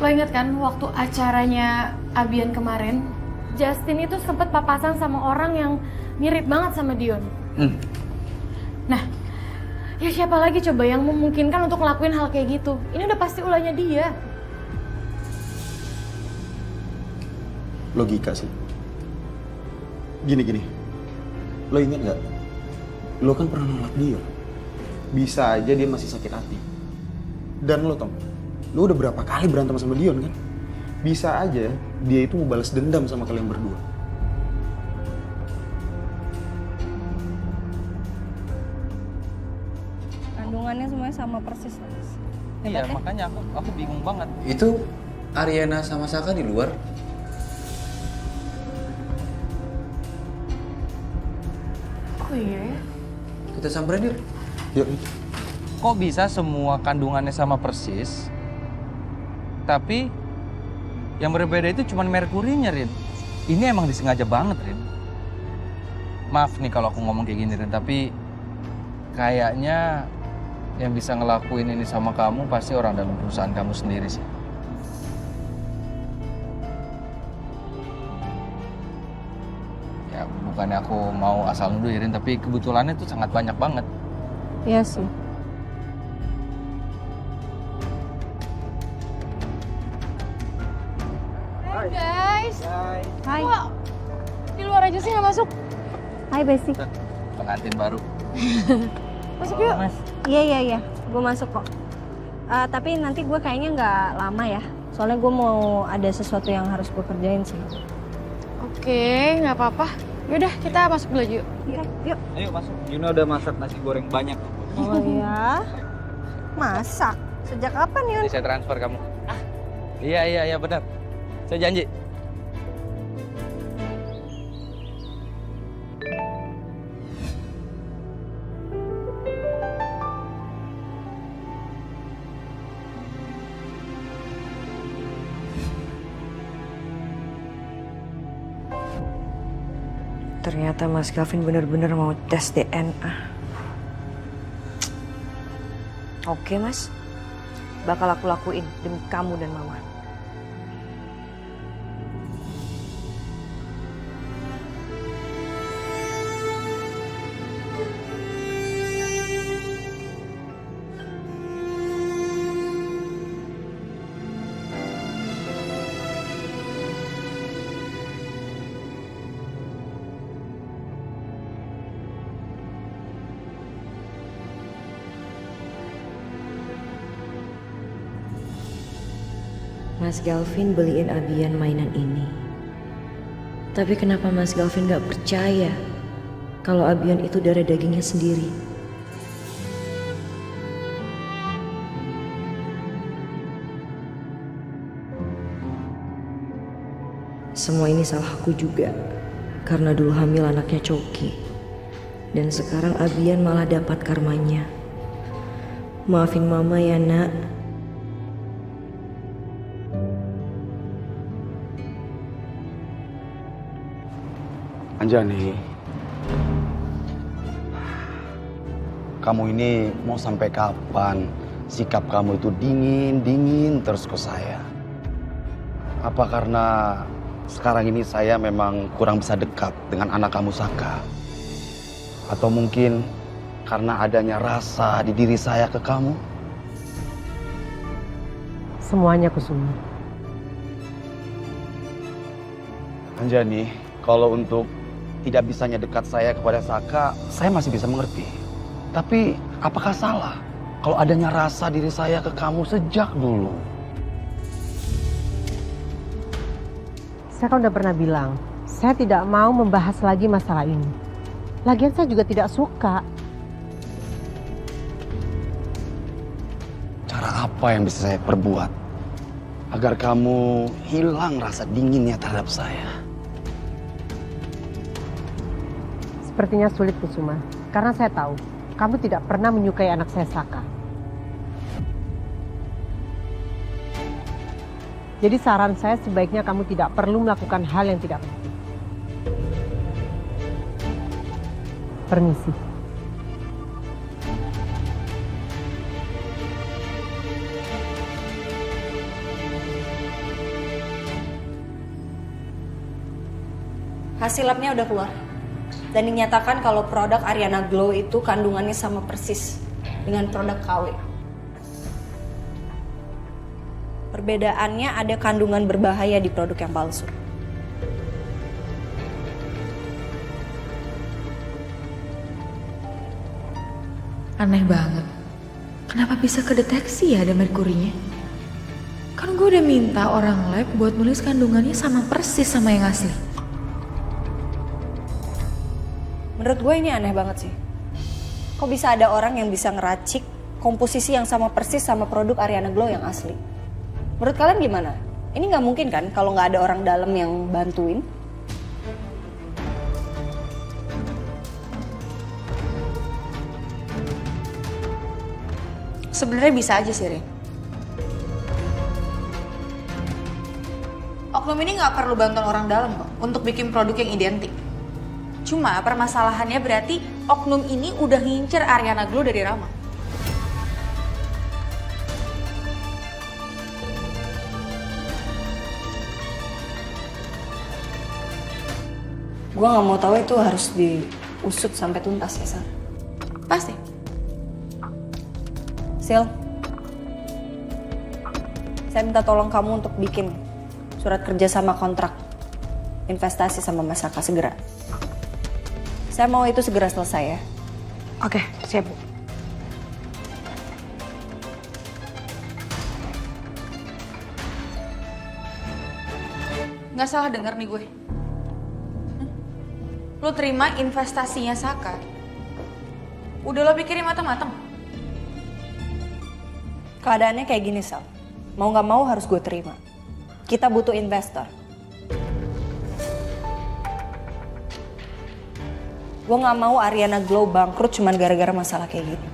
Lo inget kan waktu acaranya Abian kemarin, Justin itu sempet papasan sama orang yang mirip banget sama Dion. Nah, ya siapa lagi coba yang memungkinkan untuk ngelakuin hal kayak gitu? Ini udah pasti ulahnya dia. Logika sih. Gini. Lo ingat nggak? Lo kan pernah nolak dia. Bisa aja dia masih sakit hati. Dan lo Tom, lo udah berapa kali berantem sama Dion kan? Bisa aja dia itu mau balas dendam sama kalian berdua. Kandungannya semuanya sama persis, Mas. Iya, makanya aku bingung banget. Itu Ariana sama Saka di luar. Oh iya ya? Kita samperin yuk. Yuk. Kok bisa semua kandungannya sama persis, tapi yang berbeda itu cuma merkurinya, Rin. Ini emang disengaja banget, Rin. Maaf nih kalau aku ngomong kayak gini, Rin, tapi kayaknya yang bisa ngelakuin ini sama kamu pasti orang dalam perusahaan kamu sendiri sih. Ya, bukannya aku mau asal nuduh, Rin, tapi kebetulannya tuh sangat banyak banget. Iya sih. Hai guys. Hai. Wah, di luar aja sih nggak masuk. Hai, Besti. Pengantin baru. Masuk yuk. Iya. Gue masuk kok. Tapi nanti gue kayaknya nggak lama ya. Soalnya gue mau ada sesuatu yang harus gue kerjain sih. Oke, nggak apa-apa. Yaudah, kita masuk dulu aja yuk. Yuk. Ayo masuk. Yuna udah masak nasi goreng banyak. Oh iya. Masak. Sejak kapan, Yun? Jadi saya transfer kamu. Iya benar. Saya janji. Ternyata Mas Gavin benar-benar mau tes DNA. Oke Mas, bakal aku lakuin demi kamu dan Mama. Mas Galvin beliin Abian mainan ini. Tapi kenapa Mas Galvin gak percaya kalau Abian itu darah dagingnya sendiri? Semua ini salahku juga, karena dulu hamil anaknya Coki. Dan sekarang Abian malah dapat karmanya. Maafin Mama ya nak. Anjani, kamu ini mau sampai kapan sikap kamu itu dingin terus ke saya? Apa karena sekarang ini saya memang kurang bisa dekat dengan anak kamu Saka? Atau mungkin karena adanya rasa di diri saya ke kamu? Semuanya Kusuma. Anjani, kalau untuk tidak bisanya dekat saya kepada Saka, saya masih bisa mengerti. Tapi apakah salah kalau adanya rasa diri saya ke kamu sejak dulu? Saya kan udah pernah bilang, saya tidak mau membahas lagi masalah ini. Lagian saya juga tidak suka. Cara apa yang bisa saya perbuat agar kamu hilang rasa dinginnya terhadap saya? Sepertinya sulit Kusuma, karena saya tahu kamu tidak pernah menyukai anak saya Saka. Jadi saran saya sebaiknya kamu tidak perlu melakukan hal yang tidak penting. Permisi. Hasil labnya udah keluar. Dan dinyatakan kalau produk Ariana Glow itu kandungannya sama persis dengan produk KW. Perbedaannya ada kandungan berbahaya di produk yang palsu. Aneh banget. Kenapa bisa kedeteksi ya ada merkurinya? Kan gue udah minta orang lab buat nulis kandungannya sama persis sama yang asli. Menurut gue ini aneh banget sih. Kok bisa ada orang yang bisa ngeracik komposisi yang sama persis sama produk Ariana Glow yang asli? Menurut kalian gimana? Ini nggak mungkin kan kalau nggak ada orang dalam yang bantuin? Sebenarnya bisa aja sih, Rin. Oknum ini nggak perlu bantuan orang dalam kok untuk bikin produk yang identik. Cuma permasalahannya berarti oknum ini udah ngincer Ariana Glow dari Rama. Gue nggak mau tahu itu harus diusut sampai tuntas ya, Sar. Pasti. Sil, saya minta tolong kamu untuk bikin surat kerja sama kontrak investasi sama Mas Saka segera. Saya mau itu segera selesai ya. Oke, siap Bu. Nggak salah denger nih gue. Lo terima investasinya Saka. Udah lo pikirin matang-matang. Keadaannya kayak gini, Sal. Mau nggak mau harus gue terima. Kita butuh investor. Gue nggak mau Ariana Glow bangkrut cuman gara-gara masalah kayak gini.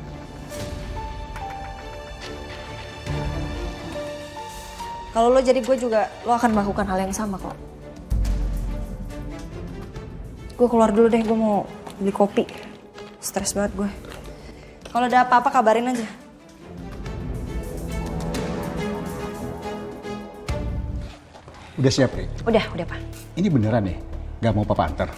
Kalau lo jadi gue juga, lo akan melakukan hal yang sama kok. Gue keluar dulu deh, gue mau beli kopi. Stres banget gue. Kalau ada apa-apa kabarin aja. Udah siap, Ri? Udah Pak. Ini beneran nih? Gak mau papa antar?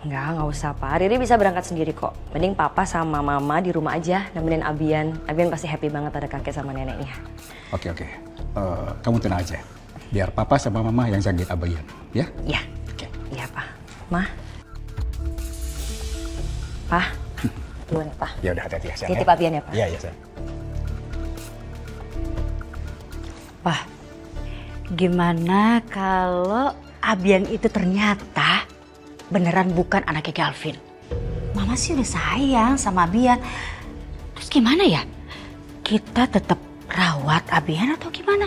Nggak usah Pak. Riri bisa berangkat sendiri kok. Mending papa sama mama di rumah aja nemenin Abian. Abian pasti happy banget ada kakek sama neneknya. Oke. Kamu tenang aja. Biar papa sama mama yang jagain Abian, ya? Iya. Oke. Iya Pak. Ma. Pak. Duluan ya Pak. Ya udah, hati-hati ya, sayang. Titip Abian ya Pak. Iya, sayang. Pak. Gimana kalau Abian itu ternyata beneran bukan anaknya Galvin? Mama sih udah sayang sama Abian. Terus gimana ya? Kita tetap rawat Abian atau gimana?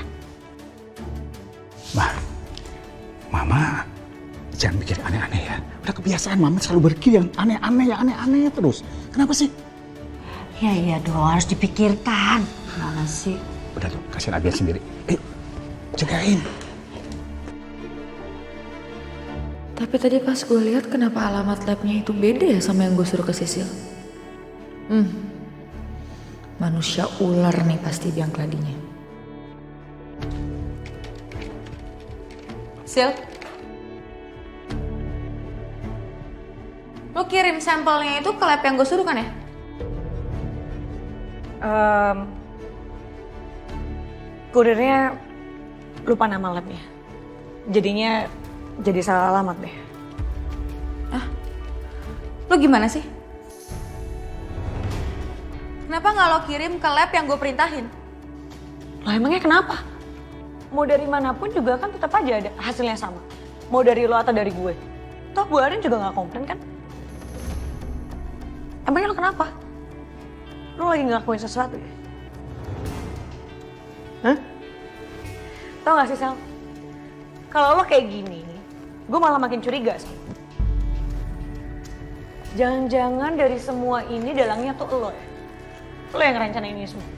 Mama jangan mikir aneh-aneh ya. Udah kebiasaan mama selalu berpikir yang aneh-aneh terus. Kenapa sih? Ya iya dong, harus dipikirkan. Mana sih? Udah tuh, kasihin Abian sendiri. Jagain. Tapi tadi pas gue lihat kenapa alamat labnya itu beda ya sama yang gue suruh ke Sisil. Manusia ular nih pasti biang keladinya. Sil, lo kirim sampelnya itu ke lab yang gue suruh kan ya? Kurirnya lupa nama labnya. Jadinya jadi salah alamat deh. Lo gimana sih? Kenapa nggak lo kirim ke lab yang gue perintahin? Lah emangnya kenapa? Mau dari manapun juga kan tetap aja ada hasilnya sama. Mau dari lo atau dari gue. Toh Bu Arin juga nggak komplain kan? Emangnya lo kenapa? Lo lagi ngelakuin sesuatu ya? Hah? Tau gak sih Sal? Kalau lo kayak gini, gue malah makin curiga Sal. Jangan-jangan dari semua ini dalangnya tuh lo ya? Lo yang rencanain ini semua?